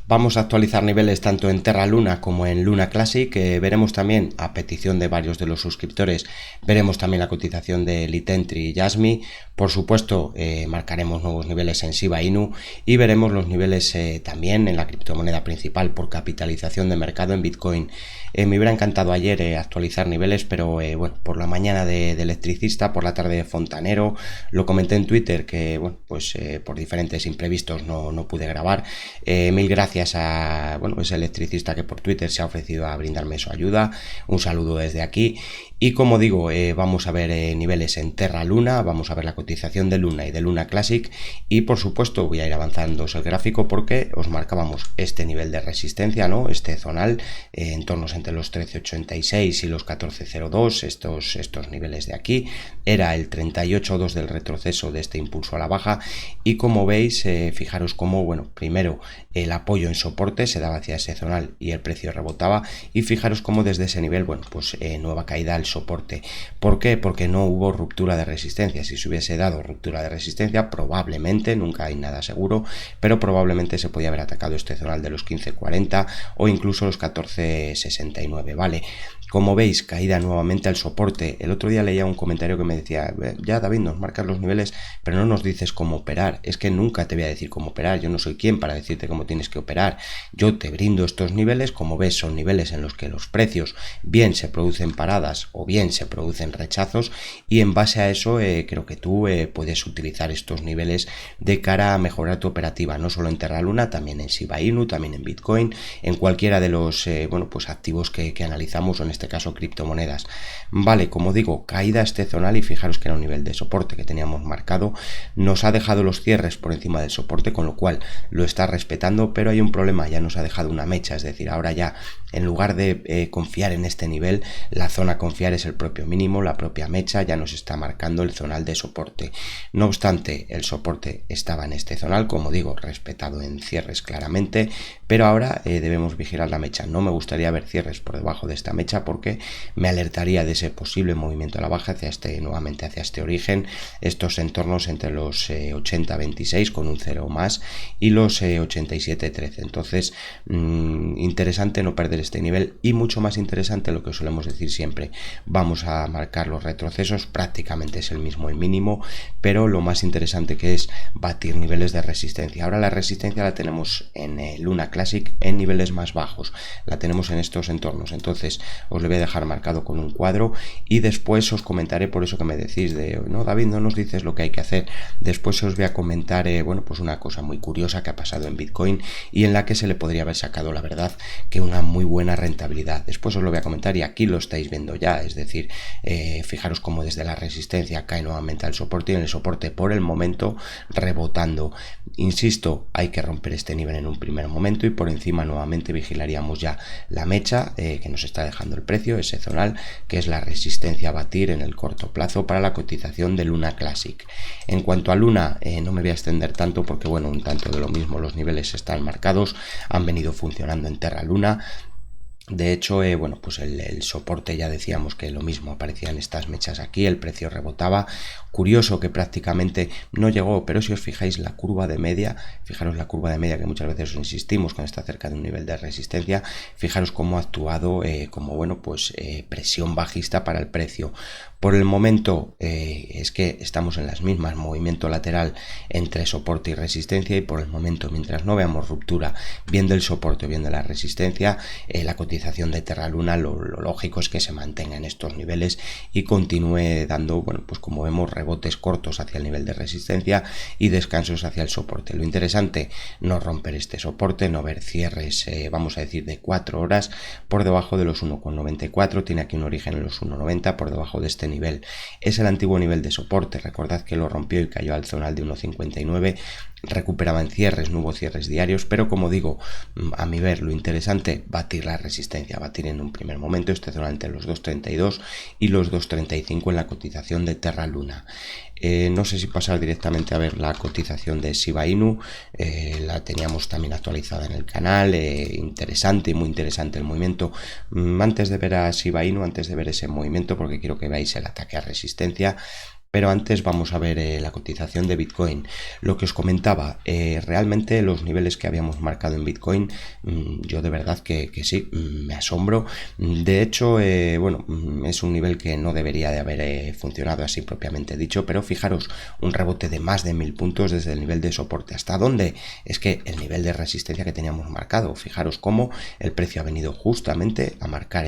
Vamos a actualizar niveles tanto en Terra Luna como en Luna Classic. Veremos también, a petición de varios de los suscriptores, veremos también la cotización de Litentry y Yasmi. Por supuesto, marcaremos nuevos niveles en Shiba Inu y veremos los niveles también en la criptomoneda principal por capitalización de mercado en Bitcoin. Me hubiera encantado ayer actualizar niveles, pero bueno, por la mañana de electricista, por la tarde de fontanero. Lo comenté en Twitter que, bueno, pues por diferentes imprevistos no pude grabar. Mil gracias a, bueno, ese electricista que por Twitter se ha ofrecido a brindarme su ayuda. Un saludo desde aquí. Y como digo, vamos a ver niveles en Terra Luna, vamos a ver la cotización de Luna y de Luna Classic, y por supuesto voy a ir avanzando el gráfico porque os marcábamos este nivel de resistencia, ¿no? Este zonal, en torno entre los 13.86 y los 14.02, estos niveles de aquí, era el 38.2 del retroceso de este impulso a la baja, y como veis, fijaros cómo, bueno, primero el apoyo en soporte se daba hacia ese zonal y el precio rebotaba, y fijaros cómo desde ese nivel, bueno, pues nueva caída al soporte. ¿Por qué? Porque no hubo ruptura de resistencia. Si se hubiese dado ruptura de resistencia, probablemente, nunca hay nada seguro, pero probablemente se podía haber atacado este zonal de los 15.40 o incluso los 14.69, ¿vale? Como veis, caída nuevamente al soporte. El otro día leía un comentario que me decía, ya David, nos marcas los niveles, pero no nos dices cómo operar. Es que nunca te voy a decir cómo operar, yo no soy quien para decirte cómo tienes que operar. Yo te brindo estos niveles, como ves son niveles en los que los precios bien se producen paradas o bien se producen rechazos, y en base a eso creo que tú puedes utilizar estos niveles de cara a mejorar tu operativa, no solo en Terra Luna, también en Shiba Inu, también en Bitcoin, en cualquiera de los bueno, pues activos que analizamos, o en este caso criptomonedas. Vale, como digo, caída este zonal, y fijaros que era un nivel de soporte que teníamos marcado, nos ha dejado los cierres por encima del soporte, con lo cual lo está respetando, pero hay un problema, ya nos ha dejado una mecha, es decir, ahora ya en lugar de confiar en este nivel, la zona a confiar es el propio mínimo, la propia mecha ya nos está marcando el zonal de soporte. No obstante, el soporte estaba en este zonal, como digo, respetado en cierres claramente, pero ahora debemos vigilar la mecha. No me gustaría ver cierres por debajo de esta mecha porque me alertaría de ese posible movimiento a la baja nuevamente hacia este origen, estos entornos entre los 80.26 con un 0 más y los 87.13. Entonces, interesante no perder este nivel, y mucho más interesante lo que solemos decir siempre, vamos a marcar los retrocesos, prácticamente es el mismo el mínimo, pero lo más interesante que es batir niveles de resistencia. Ahora la resistencia la tenemos en Luna Classic en niveles más bajos, la tenemos en estos entornos, entonces os lo voy a dejar marcado con un cuadro y después os comentaré, por eso que me decís de, no David, no nos dices lo que hay que hacer, después os voy a comentar bueno, pues una cosa muy curiosa que ha pasado en Bitcoin y en la que se le podría haber sacado, la verdad, que una muy buena rentabilidad. Después os lo voy a comentar y aquí lo estáis viendo ya, es decir, fijaros cómo desde la resistencia cae nuevamente al soporte, y en el soporte por el momento rebotando. Insisto, hay que romper este nivel en un primer momento y por encima nuevamente vigilaríamos ya la mecha que nos está dejando el precio, ese zonal que es la resistencia a batir en el corto plazo para la cotización de Luna Classic. En cuanto a Luna, no me voy a extender tanto porque, bueno, un tanto de lo mismo, los niveles están marcados, han venido funcionando en Terra Luna. De hecho, bueno, pues el soporte ya decíamos que lo mismo, aparecían estas mechas aquí, el precio rebotaba. Curioso que prácticamente no llegó, pero si os fijáis la curva de media, fijaros la curva de media que muchas veces os insistimos cuando está cerca de un nivel de resistencia, fijaros cómo ha actuado como, bueno, pues presión bajista para el precio. Por el momento es que estamos en las mismas, movimiento lateral entre soporte y resistencia, y por el momento, mientras no veamos ruptura bien del soporte o bien de la resistencia, la cotización de Terra Luna lo lógico es que se mantenga en estos niveles y continúe dando, bueno, pues como vemos, rebotes cortos hacia el nivel de resistencia y descansos hacia el soporte. Lo interesante, no romper este soporte, no ver cierres, vamos a decir, de 4 horas por debajo de los 1,94, tiene aquí un origen en los 1,90, por debajo de este nivel es el antiguo nivel de soporte, recordad que lo rompió y cayó al zonal de 1,59, recuperaba en cierres, no hubo cierres diarios, pero como digo, a mi ver, lo interesante, batir la resistencia, batir en un primer momento este zonal entre los 2,32 y los 2,35 en la cotización de Terra Luna. No sé si pasar directamente a ver la cotización de Shiba Inu, la teníamos también actualizada en el canal, interesante y muy interesante el movimiento. Antes de ver a Shiba Inu, antes de ver ese movimiento, porque quiero que veáis el ataque a resistencia, Pero antes vamos a ver la cotización de Bitcoin. Lo que os comentaba, realmente los niveles que habíamos marcado en Bitcoin, yo de verdad que sí, me asombro. De hecho, bueno, es un nivel que no debería de haber funcionado así propiamente dicho, pero fijaros, un rebote de más de 1000 puntos desde el nivel de soporte. ¿Hasta dónde? Es que el nivel de resistencia que teníamos marcado. Fijaros cómo el precio ha venido justamente a marcar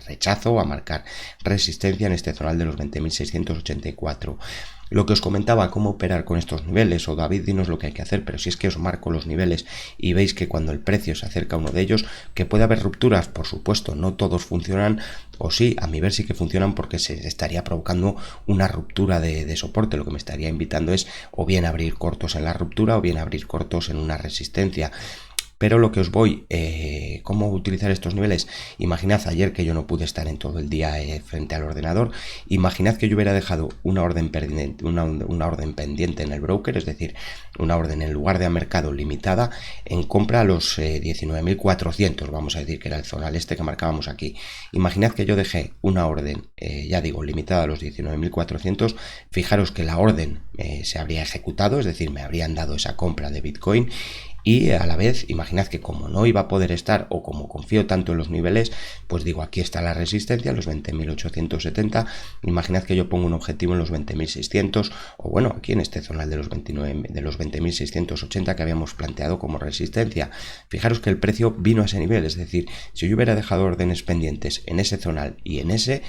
rechazo, a marcar resistencia en este zonal de los 20.684. Lo que os comentaba, cómo operar con estos niveles, o David, dinos lo que hay que hacer, pero si es que os marco los niveles y veis que cuando el precio se acerca a uno de ellos, que puede haber rupturas, por supuesto, no todos funcionan, o sí, a mi ver sí que funcionan porque se estaría provocando una ruptura de soporte, lo que me estaría invitando es o bien abrir cortos en la ruptura o bien abrir cortos en una resistencia. Pero lo que os voy, ¿cómo utilizar estos niveles? Imaginad ayer que yo no pude estar en todo el día frente al ordenador. Imaginad que yo hubiera dejado una orden pendiente, una orden pendiente en el broker, es decir, una orden en lugar de a mercado limitada en compra a los 19.400, vamos a decir que era el zonal este que marcábamos aquí. Imaginad que yo dejé una orden, ya digo, limitada a los 19.400. Fijaros que la orden se habría ejecutado, es decir, me habrían dado esa compra de Bitcoin. Y a la vez, imaginad que como no iba a poder estar, o como confío tanto en los niveles, pues digo, aquí está la resistencia, los 20.870. Imaginad que yo pongo un objetivo en los 20.600, o bueno, aquí en este zonal de los 20.680 que habíamos planteado como resistencia. Fijaros que el precio vino a ese nivel, es decir, si yo hubiera dejado órdenes pendientes en ese zonal y en ese,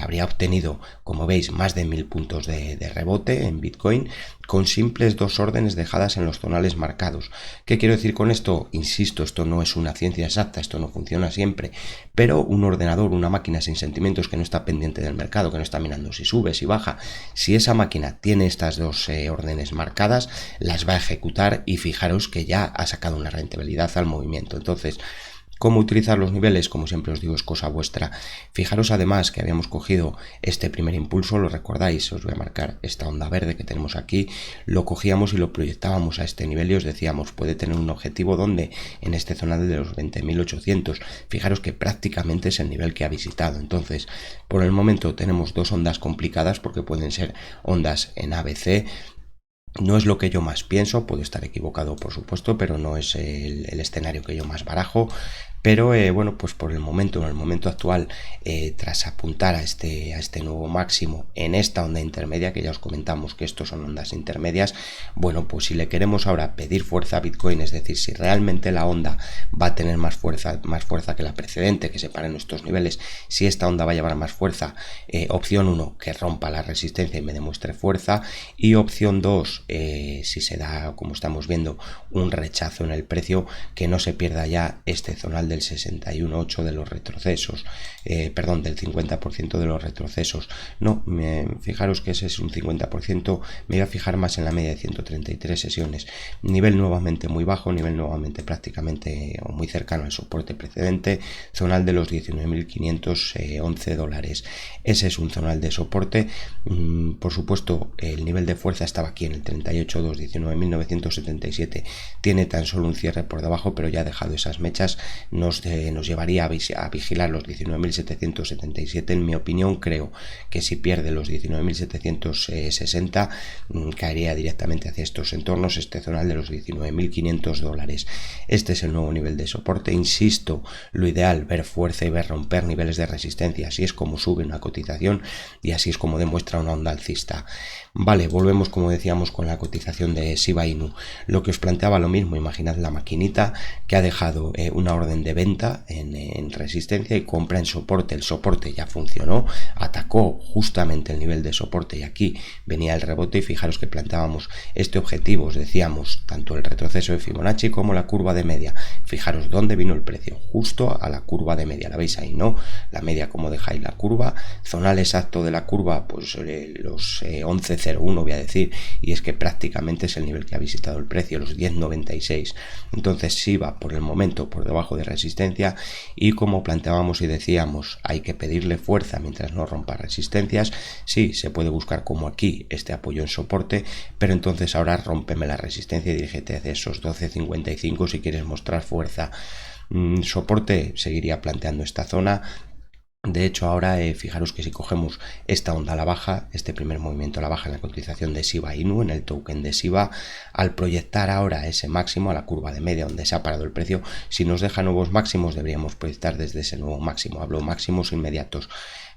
habría obtenido, como veis, más de 1000 puntos de rebote en Bitcoin, con simples dos órdenes dejadas en los zonales marcados. ¿Qué quiero decir con esto? Insisto, esto no es una ciencia exacta, esto no funciona siempre, pero un ordenador, una máquina sin sentimientos que no está pendiente del mercado, que no está mirando si sube, si baja, si esa máquina tiene estas dos órdenes marcadas, las va a ejecutar y fijaros que ya ha sacado una rentabilidad al movimiento. Entonces, ¿cómo utilizar los niveles? Como siempre os digo, es cosa vuestra. Fijaros además que habíamos cogido este primer impulso, lo recordáis, os voy a marcar esta onda verde que tenemos aquí, lo cogíamos y lo proyectábamos a este nivel y os decíamos, puede tener un objetivo donde en este zonal de los 20.800. Fijaros que prácticamente es el nivel que ha visitado. Entonces, por el momento tenemos dos ondas complicadas porque pueden ser ondas en ABC. No es lo que yo más pienso, puedo estar equivocado por supuesto, pero no es el escenario que yo más barajo. Pero bueno, pues por el momento, en el momento actual, tras apuntar a este nuevo máximo en esta onda intermedia, que ya os comentamos que estos son ondas intermedias, bueno, pues si le queremos ahora pedir fuerza a Bitcoin, es decir, si realmente la onda va a tener más fuerza que la precedente, que separen estos niveles, si esta onda va a llevar más fuerza, opción 1, que rompa la resistencia y me demuestre fuerza, y opción 2, si se da, como estamos viendo, un rechazo en el precio, que no se pierda ya este zonal del 61,8 de los retrocesos, perdón, del 50% de los retrocesos. No, fijaros que ese es un 50%, me voy a fijar más en la media de 133 sesiones. Nivel nuevamente muy bajo, nivel nuevamente prácticamente o muy cercano al soporte precedente, zonal de los 19.511 dólares. Ese es un zonal de soporte. Por supuesto, el nivel de fuerza estaba aquí en el 38,2, 19.977. Tiene tan solo un cierre por debajo, pero ya ha dejado esas mechas. Nos llevaría a vigilar los 19.777. En mi opinión, creo que si pierde los 19.760, caería directamente hacia estos entornos, este zonal de los 19.500 dólares. Este es el nuevo nivel de soporte. Insisto, lo ideal, ver fuerza y ver romper niveles de resistencia. Así es como sube una cotización y así es como demuestra una onda alcista. Vale, volvemos como decíamos con la cotización de Shiba Inu. Lo que os planteaba lo mismo, imaginad la maquinita que ha dejado una orden de venta en resistencia y compra en soporte. El soporte ya funcionó, atacó justamente el nivel de soporte y aquí venía el rebote y fijaros que planteábamos este objetivo, os decíamos, tanto el retroceso de Fibonacci como la curva de media. Fijaros dónde vino el precio, justo a la curva de media, la veis ahí, ¿no? La media como dejáis la curva, zonal exacto de la curva, pues los 11.01 voy a decir, y es que prácticamente es el nivel que ha visitado el precio, los 10.96. Entonces sí va por el momento por debajo de resistencia y como planteábamos y decíamos, hay que pedirle fuerza mientras no rompa resistencias. Sí, se puede buscar como aquí este apoyo en soporte, pero entonces ahora rómpeme la resistencia y dirígete hacia esos 12.55 si quieres mostrar fuerza. Soporte, seguiría planteando esta zona. De hecho, ahora fijaros que si cogemos esta onda a la baja, este primer movimiento a la baja en la cotización de Shiba Inu, en el token de Shiba, al proyectar ahora ese máximo a la curva de media donde se ha parado el precio, si nos deja nuevos máximos deberíamos proyectar desde ese nuevo máximo. Hablo máximos inmediatos.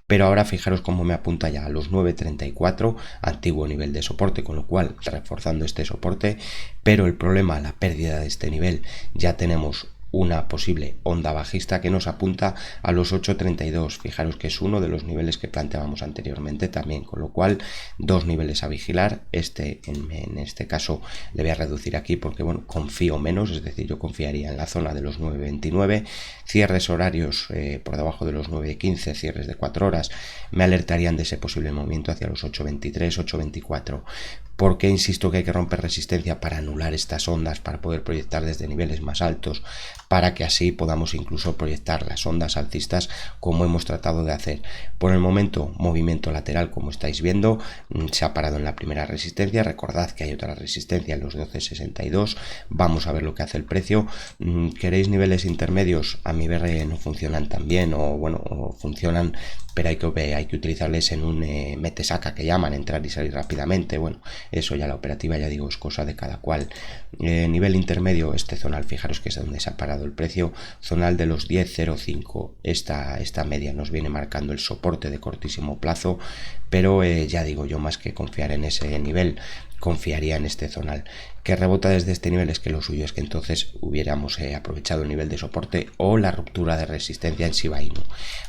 Pero ahora fijaros cómo me apunta ya a los 9.34, antiguo nivel de soporte, con lo cual reforzando este soporte. Pero el problema, la pérdida de este nivel, ya tenemos una posible onda bajista que nos apunta a los 8.32. Fijaros que es uno de los niveles que planteábamos anteriormente también, con lo cual dos niveles a vigilar. En este caso le voy a reducir aquí porque bueno, confío menos, es decir, yo confiaría en la zona de los 9.29. Cierres horarios por debajo de los 9.15, cierres de 4 horas me alertarían de ese posible movimiento hacia los 8.23, 8.24. ¿Por qué insisto que hay que romper resistencia para anular estas ondas, para poder proyectar desde niveles más altos, para que así podamos incluso proyectar las ondas alcistas como hemos tratado de hacer? Por el momento, movimiento lateral, como estáis viendo, se ha parado en la primera resistencia. Recordad que hay otra resistencia en los 12.62. Vamos a ver lo que hace el precio. ¿Queréis niveles intermedios? A mi ver no funcionan tan bien, o funcionan, pero hay que utilizarles en un mete-saca que llaman, entrar y salir rápidamente. Bueno, eso ya la operativa, ya digo, es cosa de cada cual. Nivel intermedio, este zonal, fijaros que es donde se ha parado el precio, zonal de los 10.05. Esta media nos viene marcando el soporte de cortísimo plazo, pero ya digo, yo más que confiar en ese nivel, confiaría en este zonal. Que rebota desde este nivel es que lo suyo es que entonces hubiéramos aprovechado el nivel de soporte o la ruptura de resistencia en Shiba Inu.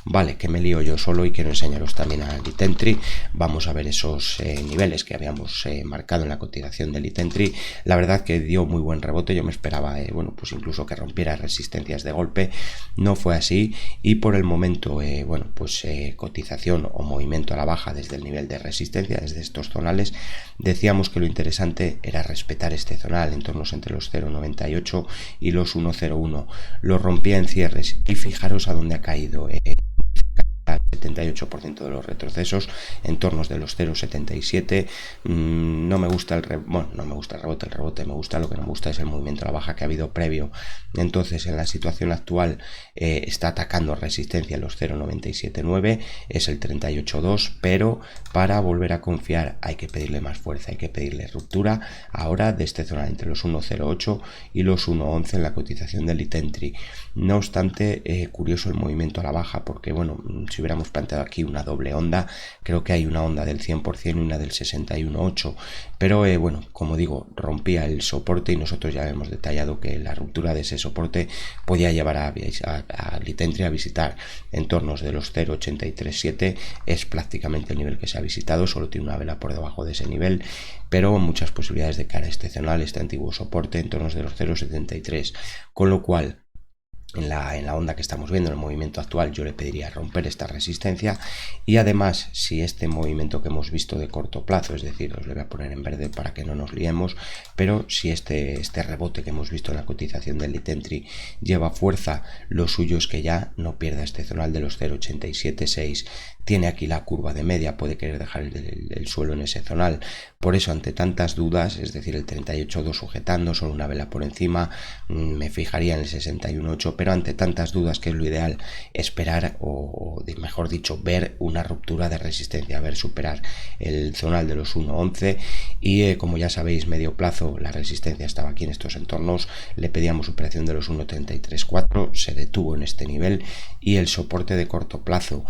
Vale, que me lío yo solo y quiero enseñaros también a Litentry. Vamos a ver esos niveles que habíamos marcado en la cotización de Litentry. La verdad que dio muy buen rebote, yo me esperaba bueno, pues incluso que rompiera resistencias de golpe. No fue así y por el momento bueno, pues cotización o movimiento a la baja desde el nivel de resistencia, desde estos zonales. Decíamos que lo interesante era respetar este zonal en torno entre los 0.98 y los 1.01. Lo rompía en cierres y fijaros a dónde ha caído. 78% de los retrocesos, en tornos de los 0.77. No me gusta el rebote, me gusta, lo que no me gusta es el movimiento a la baja que ha habido previo. Entonces en la situación actual está atacando resistencia en los 0.979, es el 38.2, pero para volver a confiar hay que pedirle más fuerza, hay que pedirle ruptura ahora de este zona entre los 1.08 y los 1.11 en la cotización del Litentry. No obstante, curioso el movimiento a la baja, porque bueno, si hubiéramos planteado aquí una doble onda, creo que hay una onda del 100% y una del 61.8, pero bueno, como digo, rompía el soporte y nosotros ya hemos detallado que la ruptura de ese soporte podía llevar a Litentry a visitar entornos de los 0.837, es prácticamente el nivel que se ha visitado, solo tiene una vela por debajo de ese nivel, pero muchas posibilidades de cara excepcional este antiguo soporte en tornos de los 0.73, con lo cual en la onda que estamos viendo, en el movimiento actual, yo le pediría romper esta resistencia y además, si este movimiento que hemos visto de corto plazo, es decir, os lo voy a poner en verde para que no nos liemos, pero si este rebote que hemos visto en la cotización del Litentry lleva fuerza, lo suyo es que ya no pierda este zonal de los 0.876. Tiene aquí la curva de media, puede querer dejar el suelo en ese zonal. Por eso, ante tantas dudas, es decir, el 38.2 sujetando, solo una vela por encima, me fijaría en el 61.8, pero ante tantas dudas, que es lo ideal, esperar o mejor dicho, ver una ruptura de resistencia, ver superar el zonal de los 1.11 y como ya sabéis, medio plazo, la resistencia estaba aquí en estos entornos, le pedíamos superación de los 1.33.4, se detuvo en este nivel y el soporte de corto plazo,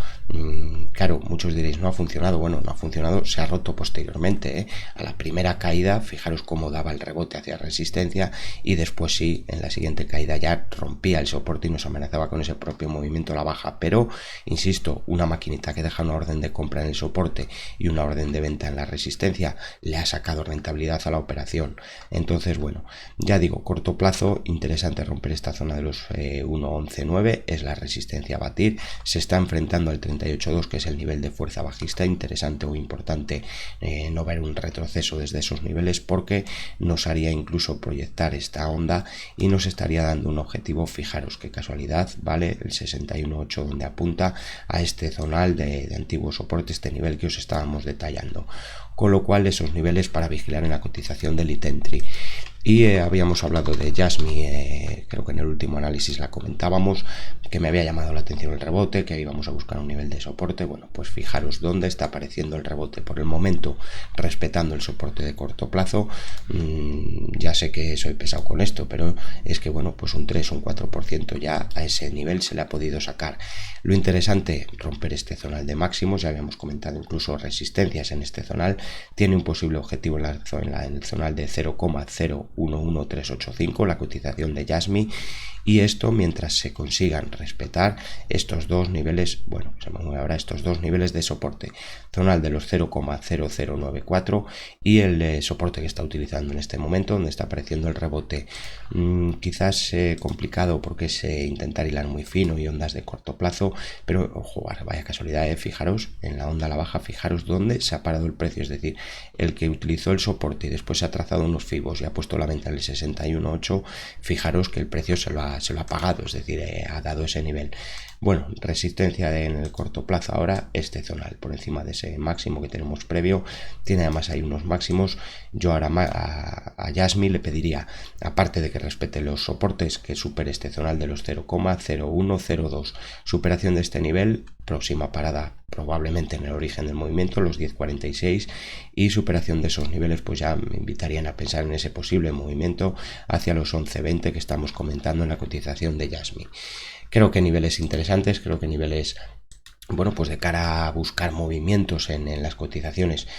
claro, muchos diréis, no ha funcionado. Bueno, no ha funcionado, se ha roto posteriormente, a la primera caída, fijaros cómo daba el rebote hacia resistencia y después sí, en la siguiente caída ya rompía el soporte y nos amenazaba con ese propio movimiento a la baja, pero insisto, una maquinita que deja una orden de compra en el soporte y una orden de venta en la resistencia le ha sacado rentabilidad a la operación. Entonces, bueno, ya digo, corto plazo, interesante romper esta zona de los 1.11.9, es la resistencia a batir, se está enfrentando al 38.2, que es el nivel de fuerza bajista. Interesante o importante no ver un retroceso desde esos niveles, porque nos haría incluso proyectar esta onda y nos estaría dando un objetivo. Fijaros qué casualidad, ¿vale? El 61.8, donde apunta a este zonal de antiguo soporte, este nivel que os estábamos detallando, con lo cual esos niveles para vigilar en la cotización del Litentry. Y habíamos hablado de Jasmy, creo que en el último análisis la comentábamos, que me había llamado la atención el rebote, que íbamos a buscar un nivel de soporte. Bueno, pues fijaros dónde está apareciendo el rebote por el momento, respetando el soporte de corto plazo. Ya sé que soy pesado con esto, pero es que bueno, pues un 3, un 4% ya a ese nivel se le ha podido sacar. Lo interesante, romper este zonal de máximos, ya habíamos comentado incluso resistencias en este zonal, tiene un posible objetivo en el zonal de 0,011385, la cotización de Jasmy, y esto mientras se consigan respetar estos dos niveles, bueno, se me mueve ahora estos dos niveles de soporte, zonal de los 0,0094 y el soporte que está utilizando en este momento, donde está apareciendo el rebote. Quizás complicado porque es intentar hilar muy fino y ondas de corto plazo, pero ojo, vaya casualidad, fijaros en la onda a la baja, fijaros dónde se ha parado el precio, es decir, el que utilizó el soporte y después se ha trazado unos fibos y ha puesto la venta en el 61.8, fijaros que el precio se lo ha pagado, es decir, ha dado ese nivel. Bueno, resistencia en el corto plazo ahora, este zonal por encima de ese máximo que tenemos previo, tiene además ahí unos máximos. Yo ahora a Jasmy le pediría, aparte de que respete los soportes, que supere este zonal de los 0,0102, superación de este nivel, próxima parada probablemente en el origen del movimiento, los 10.46, y superación de esos niveles pues ya me invitarían a pensar en ese posible movimiento hacia los 11.20 que estamos comentando en la cotización de Jasmy. Creo que niveles interesantes, creo que niveles, bueno, pues de cara a buscar movimientos en las cotizaciones,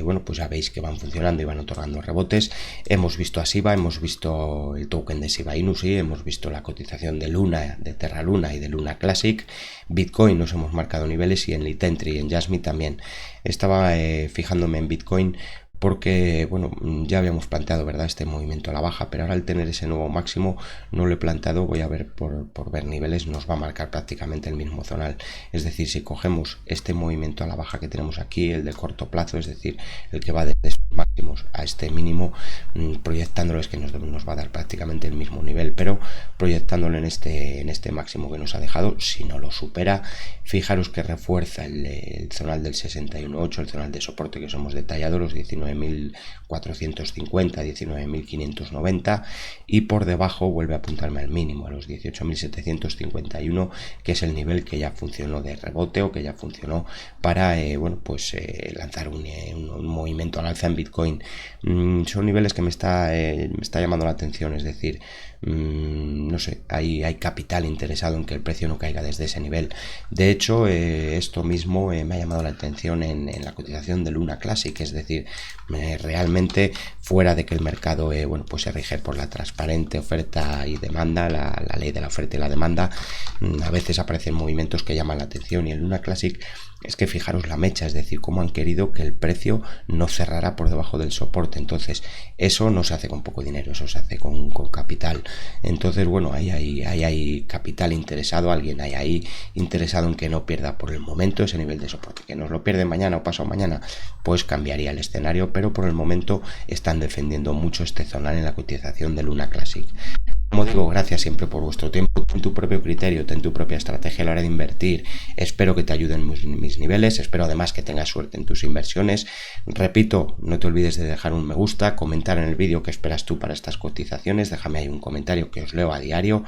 bueno, pues ya veis que van funcionando y van otorgando rebotes. Hemos visto a Shiba, hemos visto el token de Shiba Inu, sí, hemos visto la cotización de Luna, de Terra Luna y de Luna Classic. Bitcoin nos hemos marcado niveles y en Litentry y en Jasmy también. Estaba fijándome en Bitcoin porque, bueno, ya habíamos planteado, ¿verdad?, este movimiento a la baja, pero ahora al tener ese nuevo máximo no lo he planteado, voy a ver por ver niveles, nos va a marcar prácticamente el mismo zonal. Es decir, si cogemos este movimiento a la baja que tenemos aquí, el de corto plazo, es decir, el que va desde estos máximos a este mínimo, proyectándolo es que nos va a dar prácticamente el mismo nivel, pero proyectándolo en este máximo que nos ha dejado, si no lo supera, fijaros que refuerza el zonal del 61.8, el zonal de soporte que os hemos detallado, los 19.450, 19.590, y por debajo vuelve a apuntarme al mínimo, a los 18.751, que es el nivel que ya funcionó de rebote o que ya funcionó para bueno, pues lanzar un movimiento al alza en Bitcoin. Son niveles que me está llamando la atención, es decir, no sé, hay capital interesado en que el precio no caiga desde ese nivel. De hecho, esto mismo me ha llamado la atención en la cotización de Luna Classic, es decir, realmente fuera de que el mercado bueno, pues se rige por la transparente oferta y demanda, la ley de la oferta y la demanda, a veces aparecen movimientos que llaman la atención, y en Luna Classic es que fijaros la mecha, es decir, cómo han querido que el precio no cerrara por debajo del soporte. Entonces eso no se hace con poco dinero, eso se hace con capital. Entonces, bueno, ahí hay capital interesado, alguien hay ahí interesado en que no pierda por el momento ese nivel de soporte. Que nos lo pierde mañana o pasado mañana, pues cambiaría el escenario, pero por el momento están defendiendo mucho este zonal en la cotización de Luna Classic. Como digo, gracias siempre por vuestro tiempo, ten tu propio criterio, ten tu propia estrategia a la hora de invertir. Espero que te ayuden mis niveles, espero además que tengas suerte en tus inversiones. Repito, no te olvides de dejar un me gusta, comentar en el vídeo qué esperas tú para estas cotizaciones, déjame ahí un comentario que os leo a diario.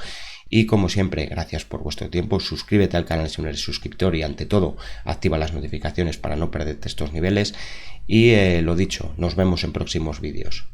Y como siempre, gracias por vuestro tiempo, suscríbete al canal si no eres suscriptor y ante todo, activa las notificaciones para no perderte estos niveles. Y lo dicho, nos vemos en próximos vídeos.